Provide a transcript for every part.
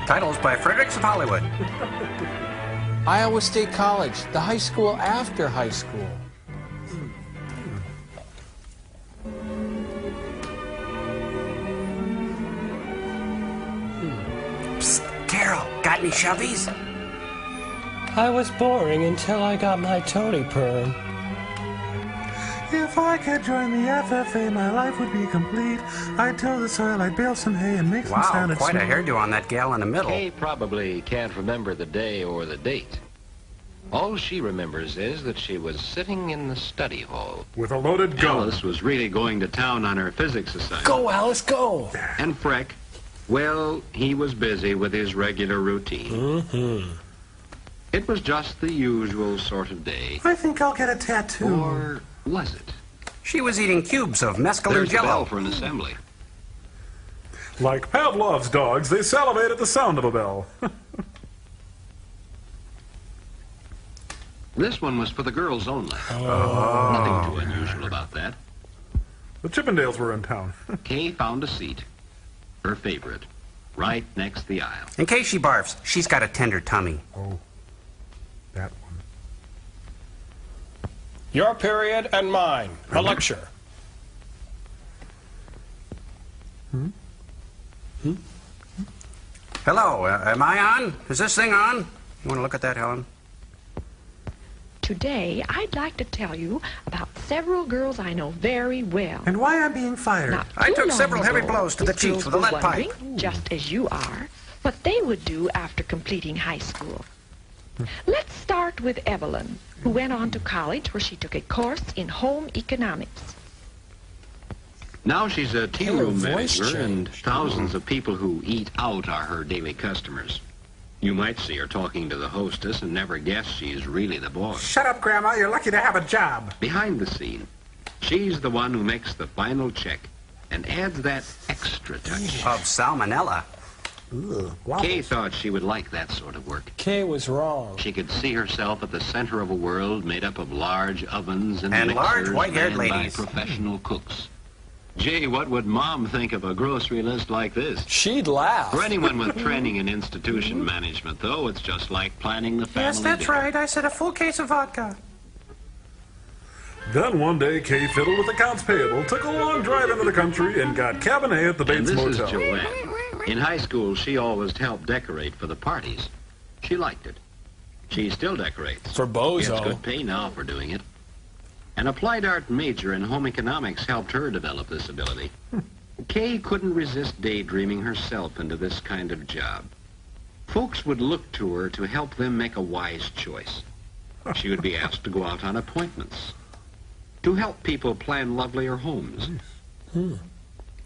Titles by Fredericks of Hollywood. Iowa State College, the high school after high school. Psst, Carol, got any shovies? I was boring until I got my Tony perm. If I could join the FFA, my life would be complete. I'd till the soil, I'd bale some hay and make some Wow, salad quite a sweet. hairdo on that gal in the middle. Kay probably can't remember the day or the date. All she remembers is that she was sitting in the study hall. With a loaded gun. Alice was really going to town on her physics assignment. Go, Alice, go! And Freck, well, he was busy with his regular routine. It was just the usual sort of day. I think I'll get a tattoo. Or was it? She was eating cubes of mescaline There's the bell jello. for an assembly. Like Pavlov's dogs, they salivate at the sound of a bell. This one was for the girls only. Nothing too unusual about that. The Chippendales were in town. Kay found a seat, her favorite, right next the aisle. In case she barfs, she's got a tender tummy. Oh, that one. Your period and mine. A lecture. Hello, am I on? Is this thing on? You want to look at that, Helen? Today, I'd like to tell you about several girls I know very well. And why I'm being fired. Not I too took long several heavy ago, blows to the these cheeks girls with a were lead pipe. wondering, just as you are, what they would do after completing high school. Let's start with Evelyn, who went on to college where she took a course in home economics. Now she's a tea Hey, her room voice manager, and changed. thousands of people who eat out are her daily customers. You might see her talking to the hostess and never guess she's really the boss. Shut up, Grandma. You're lucky to have a job. Behind the scene, she's the one who makes the final check and adds that extra touch. Of salmonella. Kay thought she would like that sort of work. Kay was wrong. She could see herself at the center of a world made up of large ovens and And large mixers white-haired manned by ladies. professional cooks. Gee, what would Mom think of a grocery list like this? She'd laugh. For anyone with training in institution management, though, it's just like planning the family Yes, that's dinner. right. I said a full case of vodka. Then one day, Kay fiddled with accounts payable, took a long drive into the country, and got cabinet at the And Bates this Motel. is Joanne. In high school, she always helped decorate for the parties. She liked it. She still decorates. For Gets Bozo. good pay now for doing it. An applied art major in home economics helped her develop this ability. Kay couldn't resist daydreaming herself into this kind of job. Folks would look to her to help them make a wise choice. She would be asked to go out on appointments, to help people plan lovelier homes.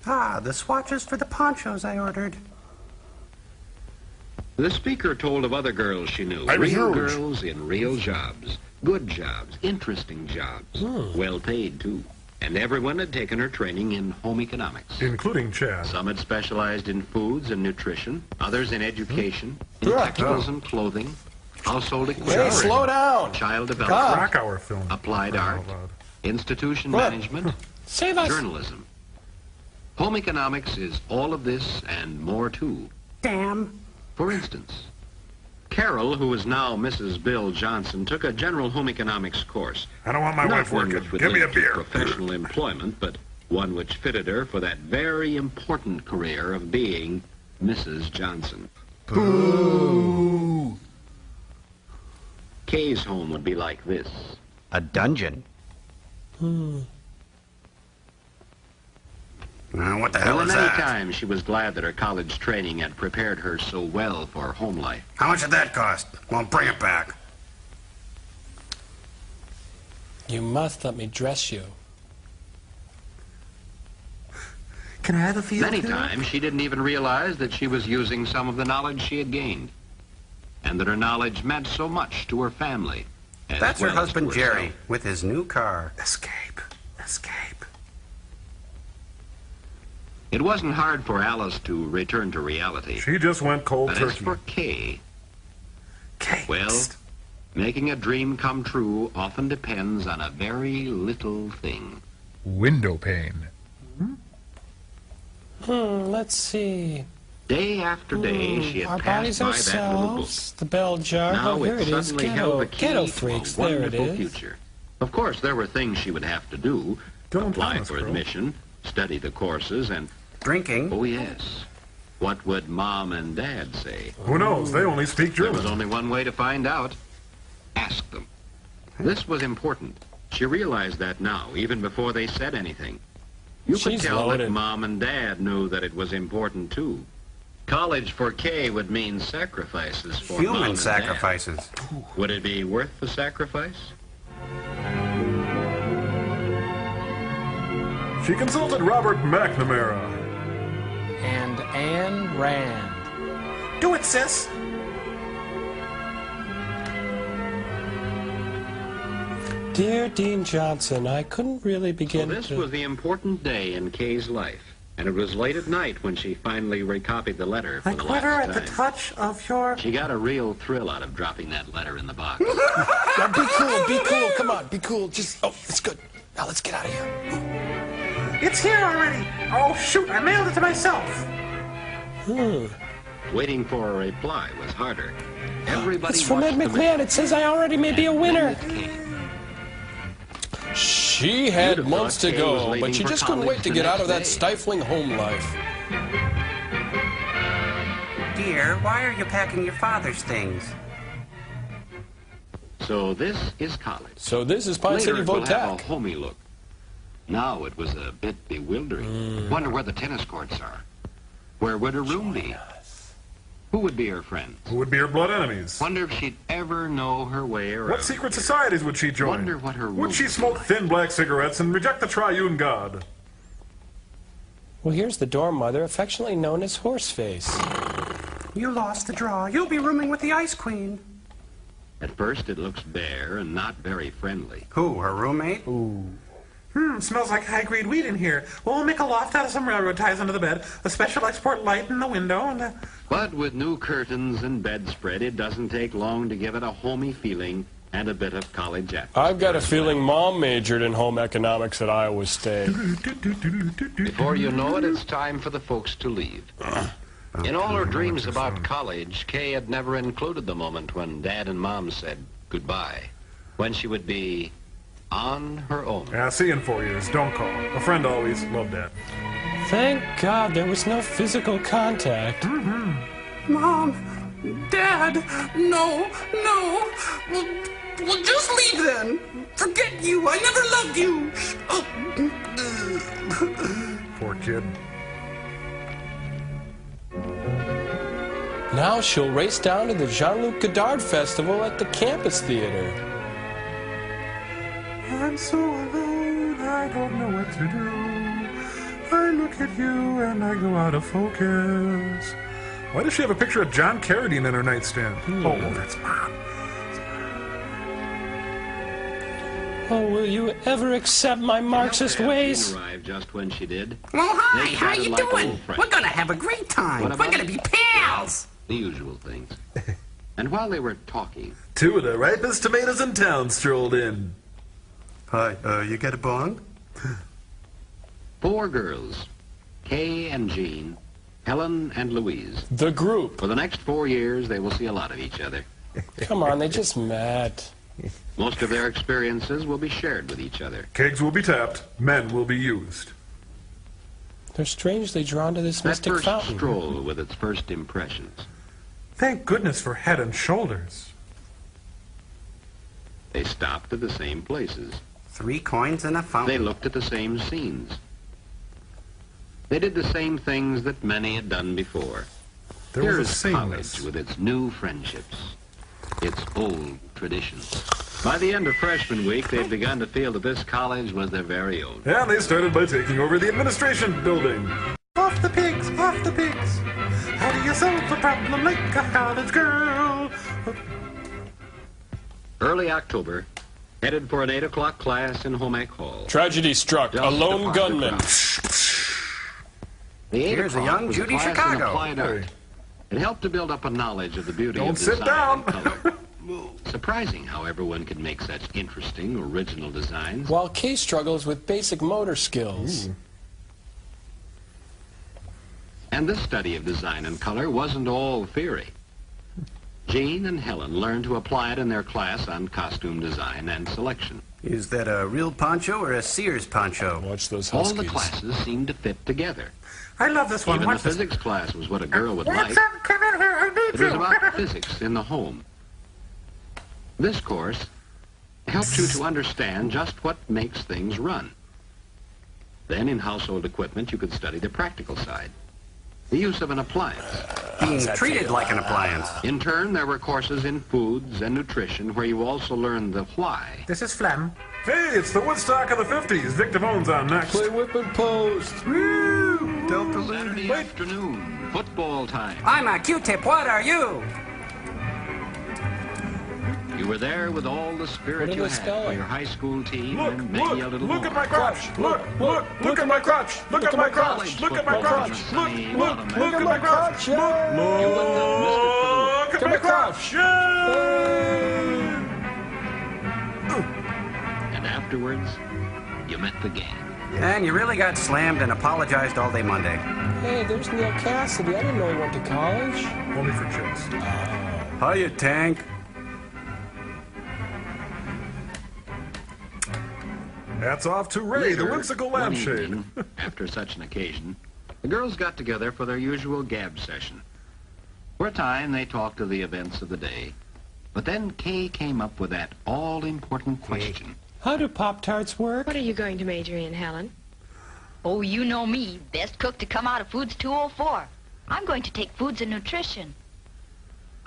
Ah, the swatches for the ponchos I ordered. The speaker told of other girls she knew, I was real huge. girls in real jobs, good jobs, interesting jobs, well paid too. And everyone had taken her training in home economics. Including Chad. Some had specialized in foods and nutrition, others in education, in textiles and clothing, household Hey, equipment, slow down. child development, Rock Hour film. applied Oh, art, loud. institution What? management, Save us. journalism. Home economics is all of this and more too. Damn. For instance, Carol, who is now Mrs. Bill Johnson, took a general home economics course. I don't want my Not wife one working. which would Give me a lead to beer. professional employment, but one which fitted her for that very important career of being Mrs. Johnson. Boo. Kay's home would be like this. A dungeon. What the hell Well, is many that? times she was glad that her college training had prepared her so well for home life. How much did that cost? Well, bring it back. You must let me dress you. Can I have a field Many too? times she didn't even realize that she was using some of the knowledge she had gained, and that her knowledge meant so much to her family. as That's her well as husband, to herself. Jerry, with his new car. Escape. Escape. It wasn't hard for Alice to return to reality. She just went cold But as turkey. for Kay, Kay. well, making a dream come true often depends on a very little thing. Window pane. Let's see. Day after day, she Our had bodies passed by that little book. ourselves, the bell jar. Now Oh, here it it is. suddenly held the key Ghetto to freaks. a There it wonderful is. future. Of course, there were things she would have to do. Don't Apply tell us, for girl. admission, study the courses, and, Drinking. oh yes, what would Mom and Dad say? Who knows? They only speak There was German. only one way to find out. Ask them. This was important. She realized that now, even before they said anything. You could She's tell loaded. that Mom and Dad knew that it was important, too. College for Kay would mean sacrifices for Mom Human and sacrifices. Dad. Would it be worth the sacrifice? She consulted Robert McNamara. And Anne Rand. Do it, sis. Dear Dean Johnson, I couldn't really So begin this to... was the important day in Kay's life, and it was late at night when she finally recopied the letter for I the quiver last at the time. touch of your... She got a real thrill out of dropping that letter in the box. Now be cool, be cool. Come on, be cool. Just, oh, it's good. Now let's get out of here. It's here already. Oh, shoot, I mailed it to myself. Waiting for a reply was harder. Everybody It's from Ed watched the McMahon. It says I already may be a and winner. then it came. She had You'd have months thought to Kay was go, leaving but she for just couldn't college wait to the get out next of that day. stifling home life. Dear, why are you packing your father's things? So this is college. So this is Pine Later City it will have a Votac. homey look. Now it was a bit bewildering. Wonder where the tennis courts are. Where would her room be? Who would be her friends? Who would be her blood enemies? Wonder if she'd ever know her way around. What secret societies would she join? Wonder what her Would she room smoke was like. thin black cigarettes and reject the triune God? Well, here's the dorm mother, affectionately known as Horseface. You lost the draw. You'll be rooming with the Ice Queen. At first it looks bare and not very friendly. Who, her roommate? Smells like high-grade weed in here. Well, we'll make a loft out of some railroad ties under the bed, a special export light in the window, and But with new curtains and bedspread, it doesn't take long to give it a homey feeling and a bit of college atmosphere. I've got a feeling Mom majored in home economics at Iowa State. Before you know it, it's time for the folks to leave. In all her dreams about college, Kay had never included the moment when Dad and Mom said goodbye, when she would be on her own. Yeah, see you in 4 years. Don't call. A friend always. Love, Dad. Thank God there was no physical contact. Mom, Dad, no. Well, just leave then. Forget you. I never loved you. Poor kid. Now she'll race down to the Jean-Luc Godard Festival at the Campus Theater. I'm so alone, I don't know what to do. I look at you and I go out of focus. Why does she have a picture of John Carradine in her nightstand? Oh, that's Mom. Oh, will you ever accept my Marxist ways? Jean arrived just when she did. Well, hi. They How chatted you like doing? old friends. We're gonna have a great time. What We're about gonna it? be pals. The usual things. And while they were talking, Two of the ripest tomatoes in town strolled in. Hi, you get a bong? 4 girls, Kay and Jean, Helen and Louise. The group. For the next 4 years, they will see a lot of each other. Come on, they just met. Most of their experiences will be shared with each other. Kegs will be tapped. Men will be used. They're strangely drawn to this That mystic first fountain. stroll with its first impressions. Thank goodness for Head and Shoulders. They stopped at the same places. 3 coins and a fountain. They looked at the same scenes. They did the same things that many had done before. There Here was a is sameness. college with its new friendships, its old traditions. By the end of freshman week, they'd begun to feel that this college was their very own. And they started by taking over the administration building. Off the pigs, off the pigs. How do you solve a problem like a college girl? Early October, headed for an 8 o'clock class in Home Ec Hall. Tragedy struck. A Just lone apart the gunman. crowd. The 8 Here's a o'clock young was Judy class in Chicago. applied art. Hey. It helped to build up a knowledge of the beauty Don't of sit design down. and color. Surprising how everyone could make such interesting, original designs. While Kay struggles with basic motor skills. And this study of design and color wasn't all theory. Jean and Helen learned to apply it in their class on costume design and selection. Is that a real poncho or a Sears poncho? Watch those All huskies. the classes seemed to fit together. I love this one. Even the Watch this. physics class was what a girl would like. Watson, come in here. I need It was about physics in the home. This course helps you to understand just what makes things run. Then in household equipment, you could study the practical side, the use of an appliance. Being treated like an appliance. In turn, there were courses in foods and nutrition where you also learned the why. This is phlegm. Hey, it's the Woodstock of the 50s. Vic Devone's on next. Play whip and post. Woo! Delta Saturday afternoon, football time. I'm a Q-tip. What are you? You were there with all the spirit What are you they had for spelling? your high school team Look, and maybe a little look more. at my crotch. Look at my crotch. Look at my crotch. Look at my crotch. Look at my crotch. Look at my crotch. And afterwards, you met the gang. And you really got slammed and apologized all day Monday. Hey, there's Neil Cassidy. I didn't know he went to college. Only for chicks. Hiya, Tank. Hats off to Ray, the Later, whimsical one lampshade. evening, after such an occasion, the girls got together for their usual gab session. For a time, they talked of the events of the day. But then Kay came up with that all-important question. How do Pop-Tarts work? What are you going to major in, Helen? Oh, you know me. Best cook to come out of Foods 204. I'm going to take Foods and Nutrition.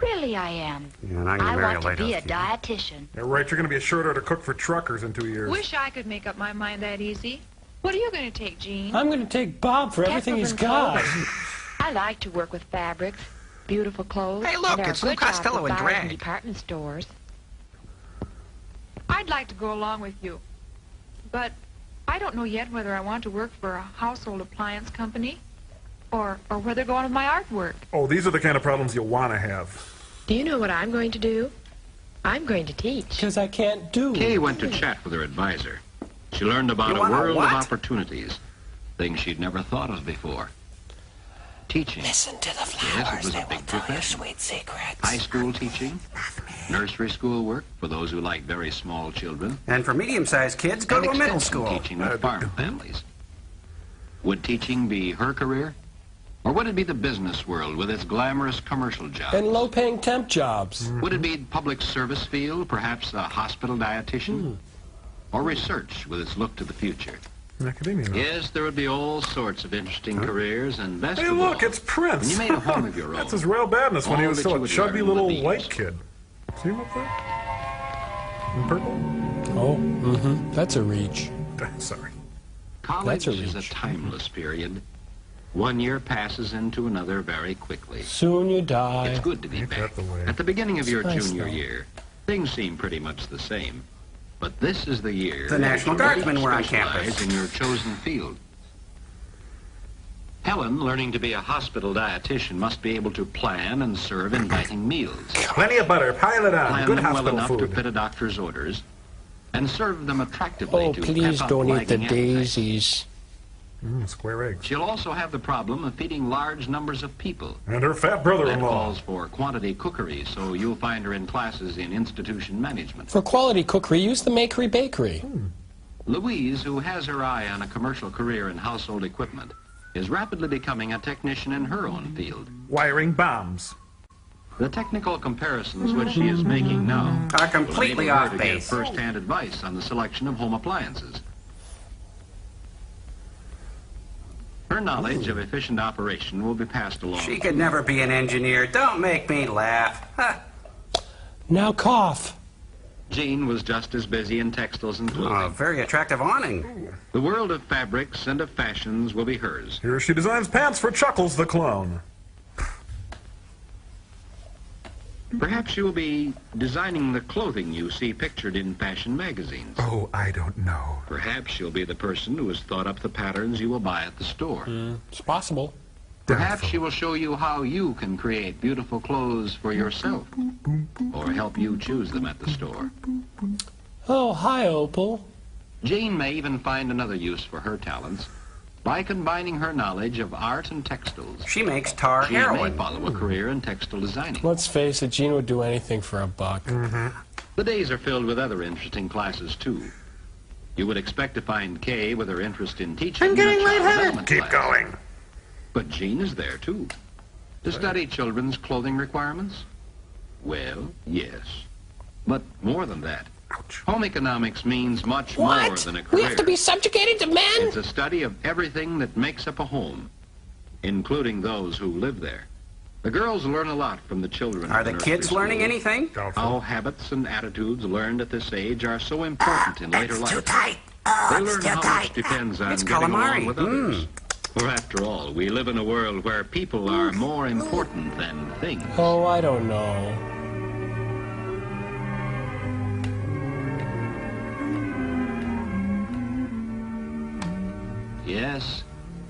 Really, I am. Yeah, and I'm gonna I marry want a to be a lighthouse dietitian. You're right, you're going to be a short order cook for truckers in 2 years. Wish I could make up my mind that easy. What are you going to take, Jean? I'm going to take Bob for everything he's Kettles and got. clothing. I like to work with fabrics, beautiful clothes. Hey, look, and there are it's Lou good jobs Costello with in buyers drag. department stores. I'd like to go along with you. But I don't know yet whether I want to work for a household appliance company or whether to go on with my artwork. Oh, these are the kind of problems you'll want to have. Do you know what I'm going to do? I'm going to teach. Because I can't do. Kay went to chat with her advisor. She learned about You a want a world what? of opportunities, things she'd never thought of before. Teaching. Listen to the Yes, it flowers. was They a big will tell you profession. sweet secrets. High school teaching, nursery school work for those who like very small children, And for medium-sized kids, go and to a middle extension school. teaching with farm families. Would teaching be her career? Or would it be the business world with its glamorous commercial jobs? And low-paying temp jobs. Would it be public service field, perhaps a hospital dietitian? Or research with its look to the future? Academia. Yes, there would be all sorts of interesting careers, and best Hey, of all, look, it's Prince. when you made a home of your own. That's his real badness when he All was that still you a would chubby learn little with these. white kid. See him up there? In purple? Oh, that's a reach. Sorry. College That's a is a reach. timeless period. 1 year passes into another very quickly. Soon you die. It's good to be Ain't back. that the way? At the beginning of your nice, junior though. year, things seem pretty much the same. But this is the year The that National you really Guardsmen were on specialize campus. in your chosen field. Helen, learning to be a hospital dietitian, must be able to plan and serve inviting meals. Plenty of butter. Pile it on. Plan Good them well hospital enough to food. fit a doctor's orders, and serve them attractively Oh, to please pep up don't eat the lagging appetite. daisies. Square eggs. She'll also have the problem of feeding large numbers of people. And her fat That brother-in-law. calls for quantity cookery, so you'll find her in classes in institution management. For quality cookery, use the Makery Bakery. Louise, who has her eye on a commercial career in household equipment, is rapidly becoming a technician in her own field. Wiring bombs. The technical comparisons which she is making now Are will completely enable her off to give base. first-hand advice on the selection of home appliances. Her knowledge of efficient operation will be passed along. She could never be an engineer. Don't make me laugh. Ha. Now cough. Jean was just as busy in textiles and Oh, clothing. very attractive awning. The world of fabrics and of fashions will be hers. Here she designs pants for Chuckles the clown. Perhaps she will be designing the clothing you see pictured in fashion magazines. Oh, I don't know. Perhaps she'll be the person who has thought up the patterns you will buy at the store. It's possible. Perhaps she will show you how you can create beautiful clothes for yourself, or help you choose them at the store. Oh, hi, Opal. Jane may even find another use for her talents. By combining her knowledge of art and textiles, She makes tar she may heroin. follow a career in textile designing. Let's face it, Jean would do anything for a buck. The days are filled with other interesting classes, too. You would expect to find Kay with her interest in teaching. I'm getting in a child lightheaded. development Keep class. going. But Jean is there, too. To study children's clothing requirements? Well, yes. But more than that. Ouch. Home economics means much more than a career. We have to be subjugated to men? It's a study of everything that makes up a home, including those who live there. The girls learn a lot from the children. Are at the nursery kids learning school. anything? Doubtful. How habits and attitudes learned at this age are so important in later life. tight. They learn how much depends on It's getting calamari. along with others. For after all, we live in a world where people are more important than things. Oh, I don't know. Yes,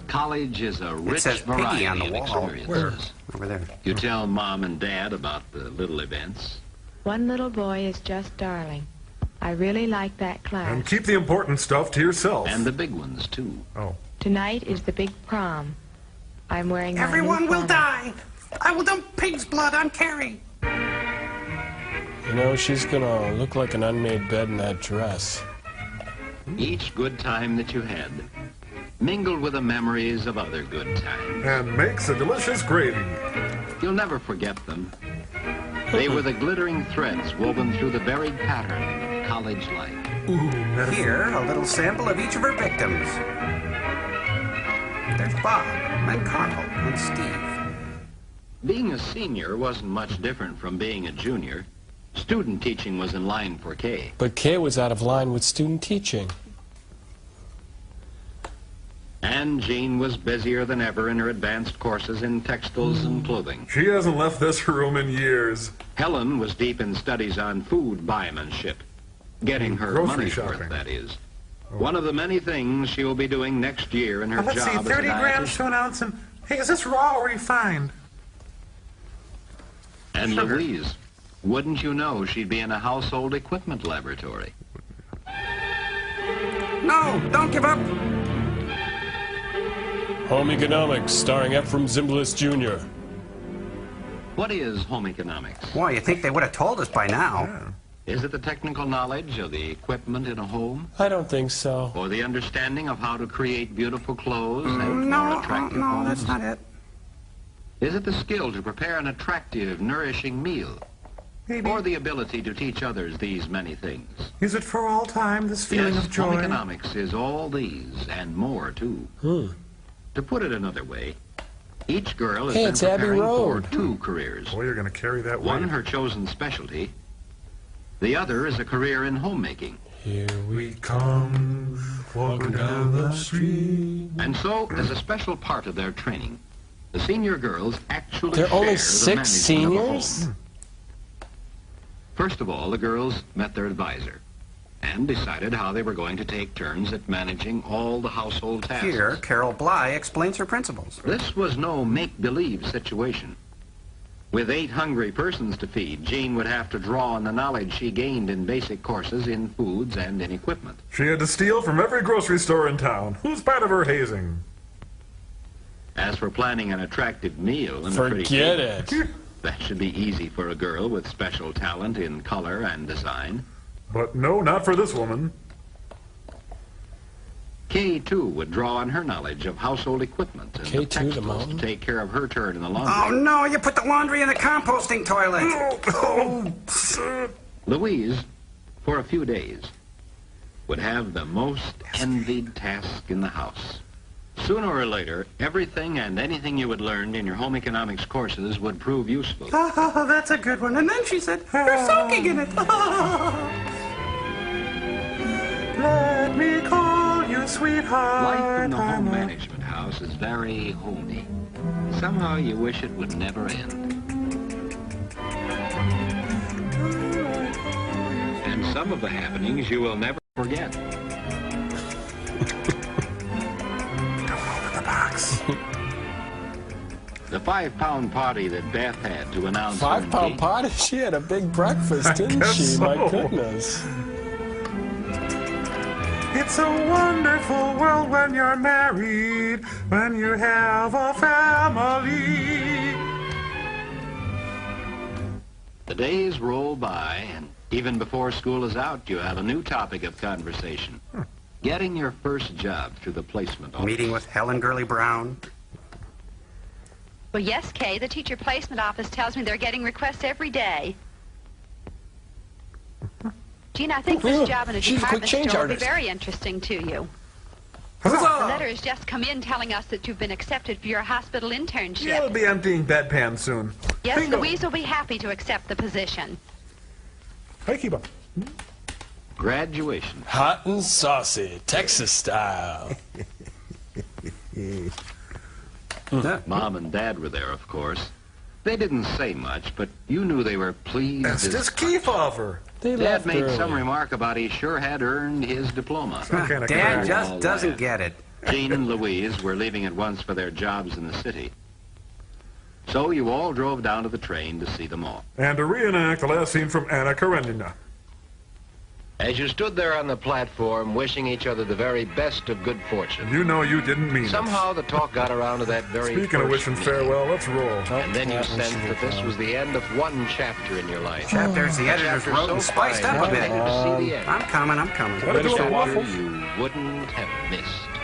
college is a rich says Piggy variety on the of wall. experiences. Over there. You tell Mom and Dad about the little events. One little boy is just darling. I really like that class. And keep the important stuff to yourself. And the big ones, too. Oh. Tonight is the big prom. I'm wearing my Everyone new will flannel. die. I will dump pig's blood on Carrie. You know, she's gonna look like an unmade bed in that dress. Each good time that you had, mingled with the memories of other good times. And makes a delicious gravy. You'll never forget them. They were the glittering threads woven through the varied pattern of college life. Here, a little sample of each of her victims. There's Bob, and Carl, and Steve. Being a senior wasn't much different from being a junior. Student teaching was in line for Kay. But Kay was out of line with student teaching. And Jean was busier than ever in her advanced courses in textiles and clothing. She hasn't left this room in years. Helen was deep in studies on food buymanship. Getting her Grocery money's shopping. worth, that is. One of the many things she will be doing next year in her Let's job see, as a 30 grams dietitian. to an ounce. And hey, is this raw or refined? And Sugar. Louise, wouldn't you know she'd be in a household equipment laboratory? No, don't give up. Home Economics, starring Ephraim Zimbalist Jr. What is home economics? Boy, you think they would have told us by now. Is it the technical knowledge of the equipment in a home? I don't think so. Or the understanding of how to create beautiful clothes and more No, attractive no, homes? that's not it. Is it the skill to prepare an attractive, nourishing meal? Maybe. Or the ability to teach others these many things? Is it for all time, this feeling Yes, of joy? home economics is all these and more, too. To put it another way, each girl has Hey, been it's Abbey preparing for Road. 2 careers. Boy, you're going to carry that One, weight. her chosen specialty. The other is a career in homemaking. Here We come walking down the street. And so, as a special part of their training, the senior girls actually There are only share the 6 management of a seniors? home. First of all, the girls met their advisor and decided how they were going to take turns at managing all the household tasks. Here, Carol Bly explains her principles. This was no make-believe situation. With 8 hungry persons to feed, Jean would have to draw on the knowledge she gained in basic courses in foods and in equipment. She had to steal from every grocery store in town. Who's part of her hazing? As for planning an attractive meal and a pretty Forget table, it. that should be easy for a girl with special talent in color and design. But no, not for this woman. Kay, too, would draw on her knowledge of household equipment and Kay, the too, the textiles mountain? to take care of her turn in the Oh, laundry. no, you put the laundry in the composting toilet. Louise, for a few days, would have the most envied task in the house. Sooner or later, everything and anything you had learned in your home economics courses would prove useful. Oh, that's a good one. And then she said, you're soaking in it. Let me call you sweetheart. Life in the home I'm a- management house is very homey. Somehow you wish it would never end. And some of the happenings you will never forget. The box. The 5-pound party that Beth had to announce home 5-pound game. party? She had a big breakfast, didn't guess she? My so. goodness. It's It's a wonderful world when you're married, when you have a family. The days roll by, and even before school is out, you have a new topic of conversation. Getting your first job through the placement office. Meeting with Helen Gurley Brown. Well, yes, Kay. The teacher placement office tells me they're getting requests every day. Gene, I think this job in a She's a quick department change store will be artist. very interesting to you. The letter has just come in telling us that you've been accepted for your hospital internship. You'll be emptying bedpans soon. Yes, Bingo. Louise will be happy to accept the position. Hey, keep up. Graduation. Hot and saucy, Texas style. Mom and Dad were there, of course. They didn't say much, but you knew they were pleased. That's as just Kefauver. They Dad left made early. some remark about he sure had earned his diploma. Kinda Dad cool. just doesn't get it. Jean and Louise were leaving at once for their jobs in the city. So you all drove down to the train to see them off. And to reenact the last scene from Anna Karenina. As you stood there on the platform, wishing each other the very best of good fortune. You know you didn't mean Somehow the talk got around to that it. very Speaking of first wishing meeting. farewell, let's roll. And then you Yeah, sensed that this was the end of one chapter in your life. Chapters the editors Chapter wrote so and spiced fine up a that you bit. wanted to see the end. I'm coming. Gotta do a Ready for waffle. You wouldn't have missed.